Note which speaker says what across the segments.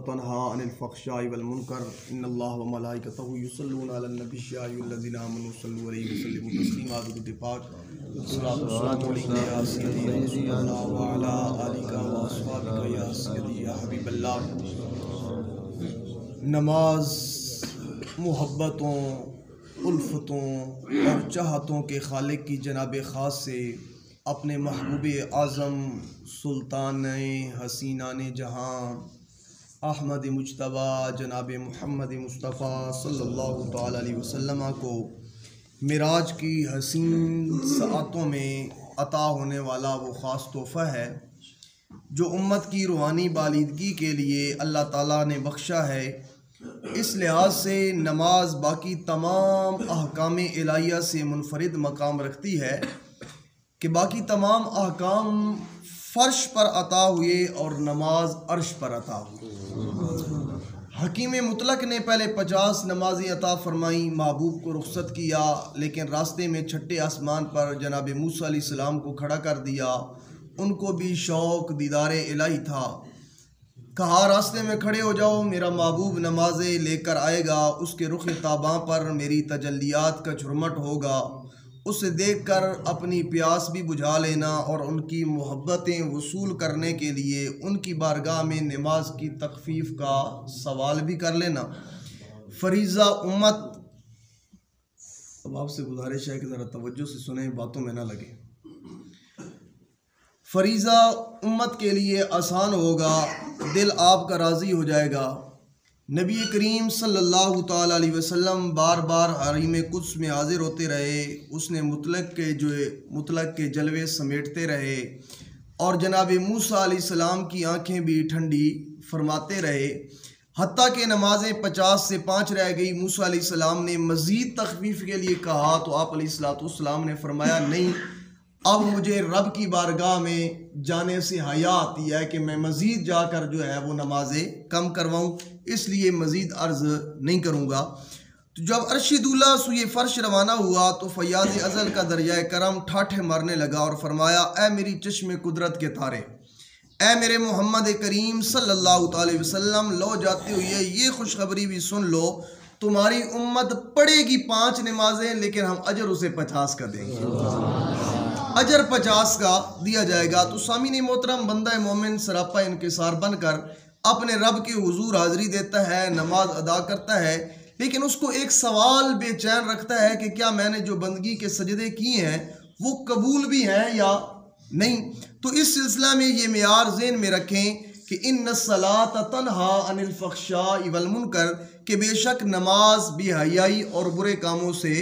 Speaker 1: तनहा अनिल फ़हशाइ वल मुनकर इन्नल्लाह व मलाइकतहु युसल्लूना अलन नबी या अय्युहल्लज़ीना आमनू सल्लु अलैहि व सल्लिमू तस्लीमा। दुरूद पाक सल्लल्लाहु अलैहि या सय्यदी या रसूलल्लाह व अला आलिका व अस्हाबिका या सय्यदी या हबीबल्लाह। नमाज मोहब्बतों, उल्फतों और चाहतों के खालिक की जनाब ख़ास से अपने महबूब आज़म सुल्तान हसीनान जहाँ अहमद मुज्तबा जनाब मुहम्मद मुस्तफ़ा सल्लल्लाहु तआला अलैहि वसल्लम को मिराज की हसीन सआतों में अता होने वाला वो ख़ास तोहफ़ा है जो उम्मत की रूहानी बालिदगी के लिए अल्लाह ताला ने बख्शा है। इस लिहाज से नमाज बाकी तमाम अहकाम इलाहिया से मुनफरिद मकाम रखती है कि बाकी तमाम अहकाम फ़र्श पर अता हुए और नमाज अर्श पर अता हुई। हकीम मुतलक ने पहले 50 नमाज़ें अता फरमाई, महबूब को रुख्सत किया, लेकिन रास्ते में छठे आसमान पर जनाब मूसा अलैहिस्सलाम को खड़ा कर दिया। उनको भी शौक़ दीदारे इलाही था। कहा रास्ते में खड़े हो जाओ, मेरा महबूब नमाज़ें लेकर आएगा, उसके रुख ताबा पर मेरी तजल्लियात का झुरमट होगा। उसे देखकर अपनी प्यास भी बुझा लेना और उनकी मोहब्बतें वसूल करने के लिए उनकी बारगाह में नमाज की तखफीफ का सवाल भी कर लेना। फरीज़ा उम्मत, अब आपसे गुजारिश है कि ज़रा तवज्जो से सुने, बातों में ना लगे। फरीज़ा उम्मत के लिए आसान होगा, दिल आपका राज़ी हो जाएगा। नबी करीम सल्लल्लाहु तआला अलैहि वसल्लम बार बार हरीम कुद्स में हाजिर होते रहे। उसने मुतलक के जलवे समेटते रहे और जनाब मूसा अलैहिस्सलाम की आंखें भी ठंडी फरमाते रहे। हत्ता के नमाजें 50 से 5 रह गई। मूसा अलैहिस्सलाम ने मज़ीद तखफीफ के लिए कहा तो आप अलैहिस्सलाम ने फरमाया, नहीं, अब मुझे रब की बारगाह में जाने से हया आती है कि मैं मज़ीद जाकर जो है वो नमाजें कम करवाऊँ, इसलिए मज़ीद अर्ज़ नहीं करूँगा। तो जब अर्शिदुल्ला सुए फ़र्श रवाना हुआ तो फ़याज़ अज़ल का दरिया करम ठाठे मारने लगा और फरमाया, ए मेरी चश्मे कुदरत के तारे, ए मेरे मोहम्मद करीम सल्लल्लाहु अलैहि वसल्लम, लो जाते हुए ये खुशखबरी भी सुन लो, तुम्हारी उम्मत पढ़ेगी 5 नमाजें, लेकिन हम अजर उसे 50 का देंगे, अजर 50 का दिया जाएगा। तो सामीन मोहतरम, बंदा मोमिन सरापा इनकिसार बनकर अपने रब के हुजूर हाज़िरी देता है, नमाज अदा करता है, लेकिन उसको एक सवाल बेचैन रखता है कि क्या मैंने जो बंदगी के सजदे किए हैं वो कबूल भी हैं या नहीं। तो इस सिलसिला में ये मेयार ज़हन में रखें कि इन्न सलात तन्हा अनिल फ़हशाइ वल मुनकर, कि बेशक नमाज बेहयाई और बुरे कामों से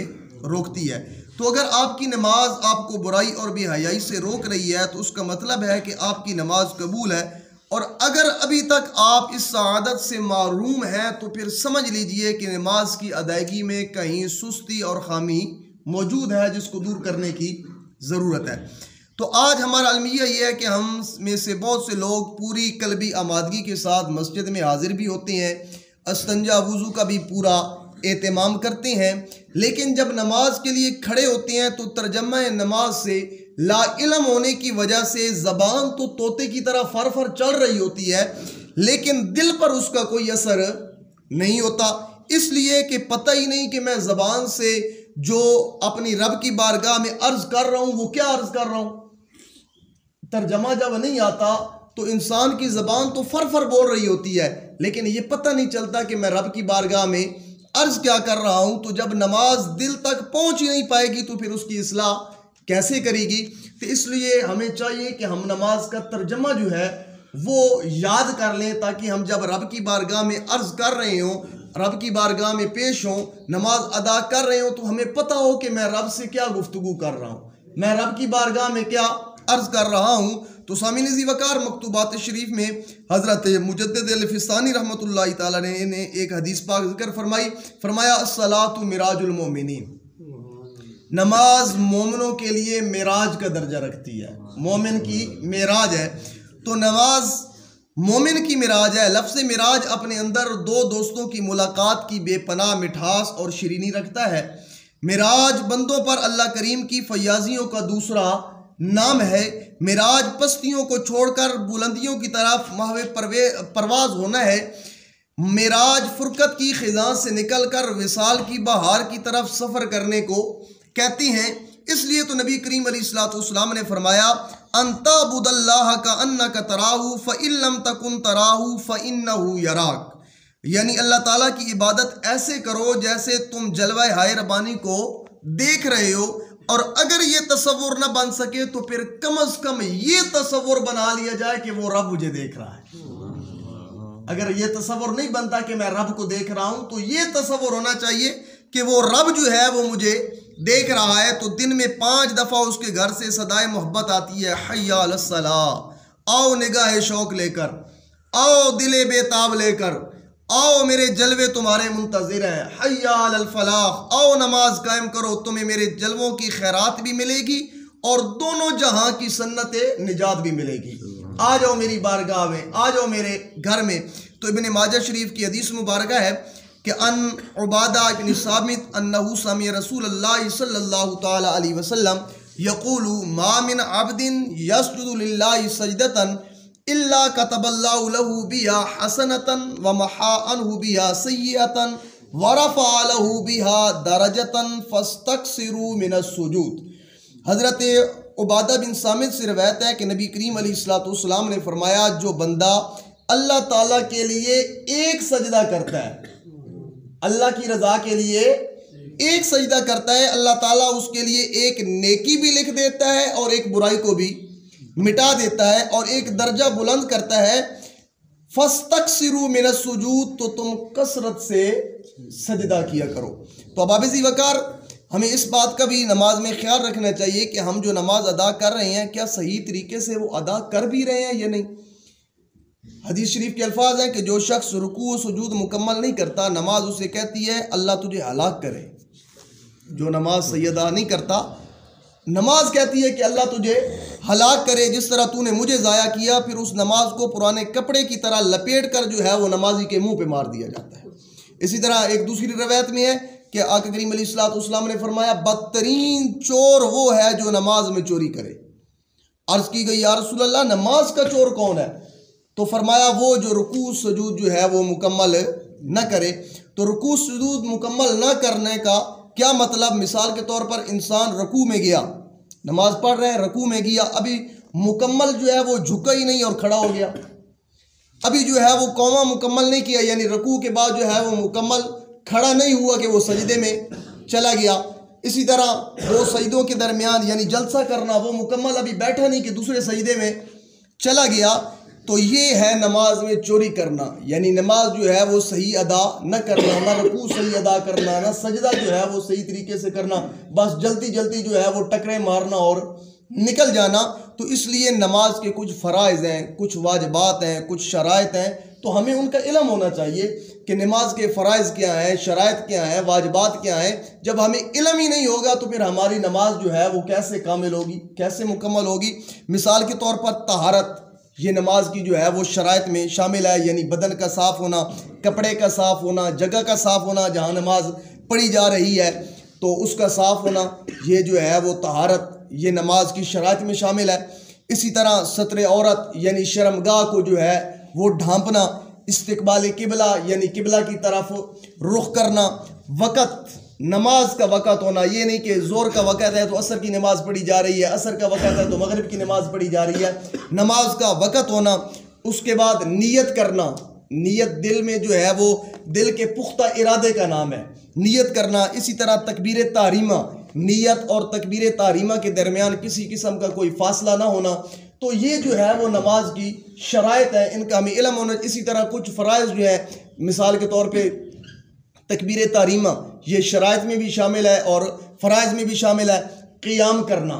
Speaker 1: रोकती है। तो अगर आपकी नमाज आपको बुराई और बेहयाई से रोक रही है तो उसका मतलब है कि आपकी नमाज कबूल है। और अगर अभी तक आप इस सआदत से महरूम हैं तो फिर समझ लीजिए कि नमाज की अदायगी में कहीं सुस्ती और खामी मौजूद है जिसको दूर करने की ज़रूरत है। तो आज हमारा अलमिया ये है कि हम में से बहुत से लोग पूरी कल्बी आमादगी के साथ मस्जिद में हाजिर भी होते हैं, अस्तंजा वुज़ू का भी पूरा एहतमाम करते हैं, लेकिन जब नमाज के लिए खड़े होते हैं तो तर्जमा नमाज से ला इल्म होने की वजह से ज़बान तो तोते की तरह फर फर चल रही होती है, लेकिन दिल पर उसका कोई असर नहीं होता, इसलिए कि पता ही नहीं कि मैं ज़बान से जो अपनी रब की बारगाह में अर्ज़ कर रहा हूँ वो क्या अर्ज़ कर रहा हूँ। तर्जमा जब नहीं आता तो इंसान की ज़बान तो फर फर बोल रही होती है, लेकिन ये पता नहीं चलता कि मैं रब की बारगाह में अर्ज़ क्या कर रहा हूँ। तो जब नमाज दिल तक पहुँच ही नहीं पाएगी तो फिर उसकी इस्लाह कैसे करेगी। तो इसलिए हमें चाहिए कि हम नमाज का तर्जमा जो है वो याद कर लें, ताकि हम जब रब की बारगाह में अर्ज़ कर रहे हों, रब की बारगाह में पेश हों, नमाज अदा कर रहे हों, तो हमें पता हो कि मैं रब से क्या गुफ्तगू कर रहा हूँ, मैं रब की बारगाह में क्या अर्ज़ कर रहा हूँ। तो सामीन ज़ी-वक़ार मकतूबात शरीफ में हज़रत मुजद्दिद अल-फ़िसानी रहमतुल्लाहि तआला ने एक हदीस पाक ज़िक्र फरमाई, फरमाया अस्सलातु मिराजुल मोमिनीन, नमाज मोमिनों के लिए मेराज का दर्जा रखती है, मोमिन की मेराज है। तो नमाज मोमिन की मिराज है। लफ्ज़ मिराज अपने अंदर 2 दोस्तों की मुलाकात की बेपनाह मिठास और शिरीनी रखता है। मिराज बंदों पर अल्लाह करीम की फयाजियों का दूसरा नाम है। मिराज पस्तियों को छोड़कर बुलंदियों की तरफ महवे परवाज होना है। मिराज फुरकत की खिज़ां से निकलकर विसाल की बहार की तरफ सफ़र करने को कहती हैं। इसलिए तो नबी करीम अलैहिस्सलाम ने फरमाया अंताबुदल्लाह का अन्नका तराहू फ़इल्लम तकुन तराहू फ़इन्नहू यराक, यानी अल्लाह ताला की इबादत ऐसे करो जैसे तुम जलवाए हाय रबानी को देख रहे हो, और अगर ये तसव्वुर न बन सके तो फिर कम अज कम ये तसव्वुर बना लिया जाए कि वो रब मुझे देख रहा है। अगर ये तसव्वुर नहीं बनता कि मैं रब को देख रहा हूं, तो ये तसव्वुर होना चाहिए कि वो रब जो है वो मुझे देख रहा है। तो दिन में 5 दफ़ा उसके घर से सदाए मोहब्बत आती है, हय्या अलस्सलाह, आओ निगाह शौक लेकर, आओ दिले बेताब लेकर, आओ मेरे जलवे तुम्हारे मुंतज़िर हैं, हय्या अलल फलाह, आओ नमाज कायम करो, तुम्हें मेरे जलवों की खैरात भी मिलेगी और दोनों जहां की सन्नत निजात भी मिलेगी। आ जाओ मेरी बारगाह में, आ जाओ मेरे घर में। तो इब्न माजा शरीफ की हदीस मुबारक है कि अन उबादा इब्न सामित अन्नहु समी रसूलुल्लाह सल्लल्लाहु तआला अलैहि वसल्लम यक़ूलु मा मिन अब्दिन यस्जुदु लिल्लाहि सजदतन इल्ला कतबल्लाहु लहू बिहा हसनतन व महा अन्हु बिहा सय्यतन व रफ़अ लहू बिहा दरजतन फस्तक्सिरू मिनस सुजूद। हज़रत उबादा बिन सामित से रवायत है कि नबी करीम अलैहिस्सलाम ने फरमाया, जो बंदा अल्लाह ताला के लिए एक सजदा करता है, अल्लाह की रज़ा के लिए एक सजदा करता है, अल्लाह ताला उसके लिए एक नेकी भी लिख देता है और एक बुराई को भी मिटा देता है और एक दर्जा बुलंद करता है। फस्तक्सिरू मिनस सुजूद, तो तुम कसरत से सजदा किया करो। तो अबाबिज़ी वकार हमें इस बात का भी नमाज में ख्याल रखना चाहिए कि हम जो नमाज अदा कर रहे हैं क्या सही तरीके से वो अदा कर भी रहे हैं या नहीं। हदीस शरीफ के अल्फाज हैं कि जो शख्स रुकू सुजूद मुकम्मल नहीं करता, नमाज उसे कहती है अल्लाह तुझे हलाक करे। जो नमाज सही अदा नहीं करता, नमाज कहती है कि अल्लाह तुझे हलाक करे, जिस तरह तूने मुझे ज़ाया किया। फिर उस नमाज को पुराने कपड़े की तरह लपेट कर जो है वो नमाजी के मुंह पे मार दिया जाता है। इसी तरह एक दूसरी रवायत में है कि आका करीम अलैहिस्सलाम ने फरमाया, बदतरीन चोर वो है जो नमाज में चोरी करे। अर्ज़ की गई, या रसूल अल्लाह, नमाज का चोर कौन है? तो फरमाया, वो जो रुकू सुजूद जो है वो मुकम्मल न करे। तो रुकू सुजूद मुकम्मल न करने का क्या मतलब? मिसाल के तौर पर इंसान रुकू में गया, नमाज पढ़ रहे हैं, रुकू में गया, अभी मुकम्मल जो है वो झुका ही नहीं और खड़ा हो गया, अभी जो है वो कौमा मुकम्मल नहीं किया, यानी रुकू के बाद जो है वो मुकम्मल खड़ा नहीं हुआ कि वो सजदे में चला गया। इसी तरह दो सजदों के दरमियान यानी जलसा करना, वो मुकम्मल अभी बैठा नहीं कि दूसरे सजदे में चला गया। तो ये है नमाज में चोरी करना, यानी नमाज जो है वो सही अदा न करना, ना रुकू सही अदा करना, ना सजदा जो है वो सही तरीके से करना, बस जल्दी जल्दी जो है वो टकरे मारना और निकल जाना। तो इसलिए नमाज के कुछ फ़राइज़ हैं, कुछ वाजिबात हैं, कुछ शराइत हैं, तो हमें उनका इल्म होना चाहिए कि नमाज के फ़राइज़ क्या हैं, शराइत क्या हैं, वाजिबात क्या हैं। जब हमें इल्म ही नहीं होगा तो फिर हमारी नमाज जो है वो कैसे कामिल होगी, कैसे मुकम्मल होगी। मिसाल के तौर पर तहारत, ये नमाज की जो है वो शराइत में शामिल है, यानी बदन का साफ़ होना, कपड़े का साफ़ होना, जगह का साफ़ होना, जहाँ नमाज पढ़ी जा रही है तो उसका साफ़ होना, ये जो है वो तहारत, ये नमाज की शराइत में शामिल है। इसी तरह सत्र औरत यानी शर्मगाह को जो है वो ढांपना, इस्तिकबाल किबला यानी किबला की तरफ रुख करना, वक़्त, नमाज का वक़्त होना, ये नहीं कि ज़ोर का वक़्त है तो असर की नमाज़ पढ़ी जा रही है, असर का वक़्त है तो मगरिब की नमाज़ पढ़ी जा रही है, नमाज का वक़्त होना। उसके बाद नियत करना, नियत दिल में जो है वो दिल के पुख्ता इरादे का नाम है, नियत करना। इसी तरह तकबीर तारीमा, नियत और तकबीर तारीमा के दरमियान किसी किस्म का कोई फासला ना होना, तो ये जो है वो नमाज की शराइत है, इनका हमें इल्म होना। इसी तरह कुछ फ़राइज़ जो है, मिसाल के तौर पे तकबीर तारीमा ये शराइत में भी शामिल है और फ़राइज़ में भी शामिल है। क़ियाम करना,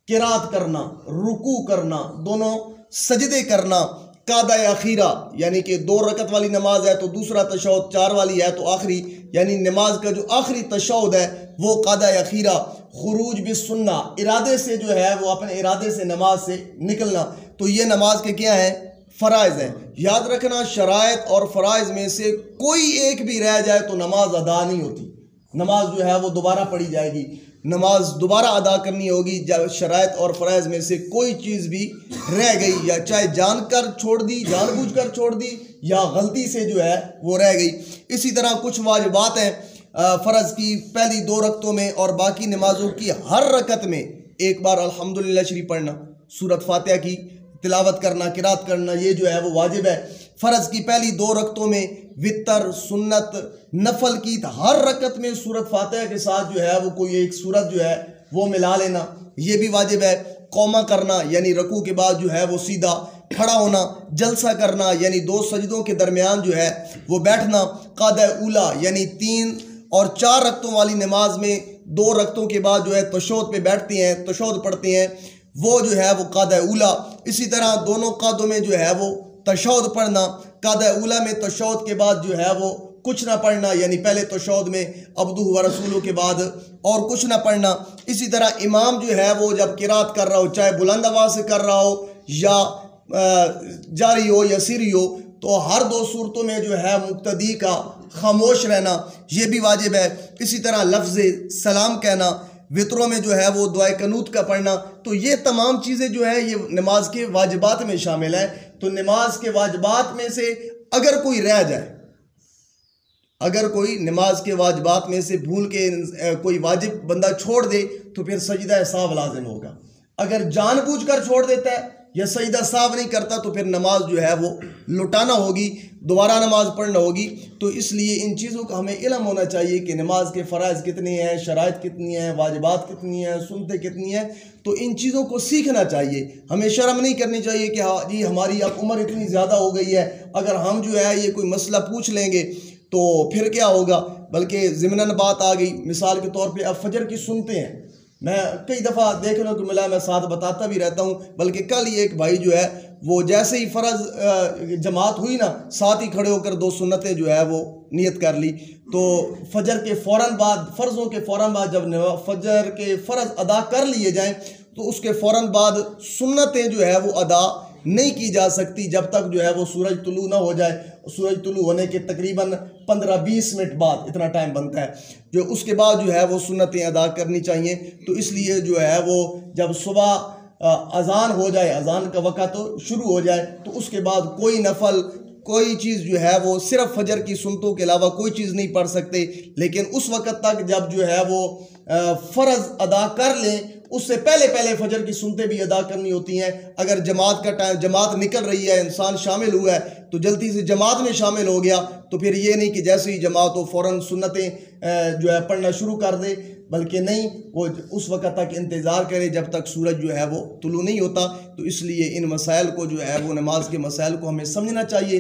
Speaker 1: क़िरात करना, रुकू करना, दोनों सजदे करना, कादा अखीरा यानी कि 2 रकत वाली नमाज है तो दूसरा तशहुद 4 वाली है तो आखिरी यानी नमाज का जो आखिरी तशहुद है वो कादा अखीरा। खुरूज बिस्सुन्ना, इरादे से जो है वो अपने इरादे से नमाज से निकलना, तो ये नमाज के क्या है? फ़राइज़ है। याद रखना, शराइत और फ़राइज़ में से कोई एक भी रह जाए तो नमाज अदा नहीं होती, नमाज जो है वो दोबारा पढ़ी जाएगी। नमाज दोबारा अदा करनी होगी जब शराइत और फ़राइज़ में से कोई चीज़ भी रह गई, या चाहे जानकर छोड़ दी, जानबूझकर छोड़ दी, या गलती से जो है वो रह गई। इसी तरह कुछ वाजिबात हैं फ़र्ज़ की पहली 2 रकतों में, और बाकी नमाज़ों की हर रकत में एक बार अल्हम्दुलिल्लाह शरीफ पढ़ना, सूरत फातिहा की तिलावत करना, किरात करना, ये जो है वो वाजिब है। फ़र्ज़ की पहली 2 रकतों में वितर, सुन्नत, नफल की हर रकत में सूरत फातिहा के साथ जो है वो कोई एक सूरत जो है वो मिला लेना, ये भी वाजिब है। कौमा करना यानी रकू के बाद जो है वो सीधा खड़ा होना, जलसा करना यानी 2 सजदों के दरमियान जो है वो बैठना, क़ादा उला यानी 3 और 4 रकतों वाली नमाज में 2 रकतों के बाद जो है तशहुद पे बैठती हैं, तशहुद पढ़ती हैं, वो जो है वो क़ादा उला। इसी तरह दोनों क़ादों में जो है वो तशहुद पढ़ना, क़ादा उला में तशहुद के बाद जो है वो कुछ ना पढ़ना, यानी पहले तशहुद में अब्दुहु व रसूलुहु के बाद और कुछ ना पढ़ना। इसी तरह इमाम जो है वो जब किरात कर रहा हो, चाहे बुलंद आवाज़ से कर रहा हो या जारी हो या सिरी हो, तो हर 2 सूरतों में जो है मुक्तदी का खामोश रहना, ये भी वाजिब है। इसी तरह लफ्ज़ सलाम कहना, वित्रों में जो है वो दुआए कनूत का पढ़ना, तो ये तमाम चीज़ें जो है ये नमाज के वाजिबात में शामिल है। तो नमाज के वाजिबात में से अगर कोई रह जाए, अगर कोई नमाज के वाजिबात में से भूल के कोई वाजिब बंदा छोड़ दे, तो फिर सजदा साहब लाजिम होगा। अगर जानबूझकर छोड़ देता है या सजदा साहब नहीं करता, तो फिर नमाज जो है वो लुटाना होगी, दोबारा नमाज पढ़ना होगी। तो इसलिए इन चीज़ों का हमें इल्म होना चाहिए कि नमाज के फ़राइज़ कितने हैं, शराइत कितनी हैं, वाजिबात कितनी हैं, सुन्नतें कितनी हैं। तो इन चीज़ों को सीखना चाहिए। हमें शर्म नहीं करनी चाहिए कि हाँ जी हमारी अब उम्र इतनी ज़्यादा हो गई है, अगर हम जो है ये कोई मसला पूछ लेंगे तो फिर क्या होगा। बल्कि ज़िमनन बात आ गई, मिसाल के तौर पे अब फजर की सुनते हैं, मैं कई दफ़ा देखने को मिला, मैं साथ बताता भी रहता हूँ। बल्कि कल ही एक भाई जो है वो जैसे ही फ़र्ज़ जमात हुई ना, साथ ही खड़े होकर 2 सुन्नतें जो है वो नियत कर ली। तो फजर के फ़ौरन बाद, फ़र्ज़ों के फ़ौरन बाद जब फजर के फ़र्ज़ अदा कर लिए जाएँ, तो उसके फ़ौरन बाद सुन्नतें जो है वो अदा नहीं की जा सकती जब तक जो है वो सूरज तुलू ना हो जाए। सूरज तुलू होने के तकरीबन 15-20 मिनट बाद, इतना टाइम बनता है, जो उसके बाद जो है वो सुन्नतें अदा करनी चाहिए। तो इसलिए जो है वो जब सुबह अज़ान हो जाए, अज़ान का वक़्त तो शुरू हो जाए, तो उसके बाद कोई नफल, कोई चीज़ जो है वो सिर्फ फजर की सुन्नतों के अलावा कोई चीज़ नहीं पढ़ सकते। लेकिन उस वक़्त तक जब जो है वो फ़र्ज़ अदा कर लें, उससे पहले पहले फजर की सुन्नतें भी अदा करनी होती हैं। अगर जमात का टाइम, जमात निकल रही है, इंसान शामिल हुआ है, तो जल्दी से जमात में शामिल हो गया, तो फिर ये नहीं कि जैसे ही जमात हो फ़ौरन सुन्नतें जो है पढ़ना शुरू कर दे, बल्कि नहीं, वो उस वक़्त तक इंतज़ार करे जब तक सूरज जो है वो तुलू नहीं होता। तो इसलिए इन मसाइल को जो है वो नमाज के मसाइल को हमें समझना चाहिए।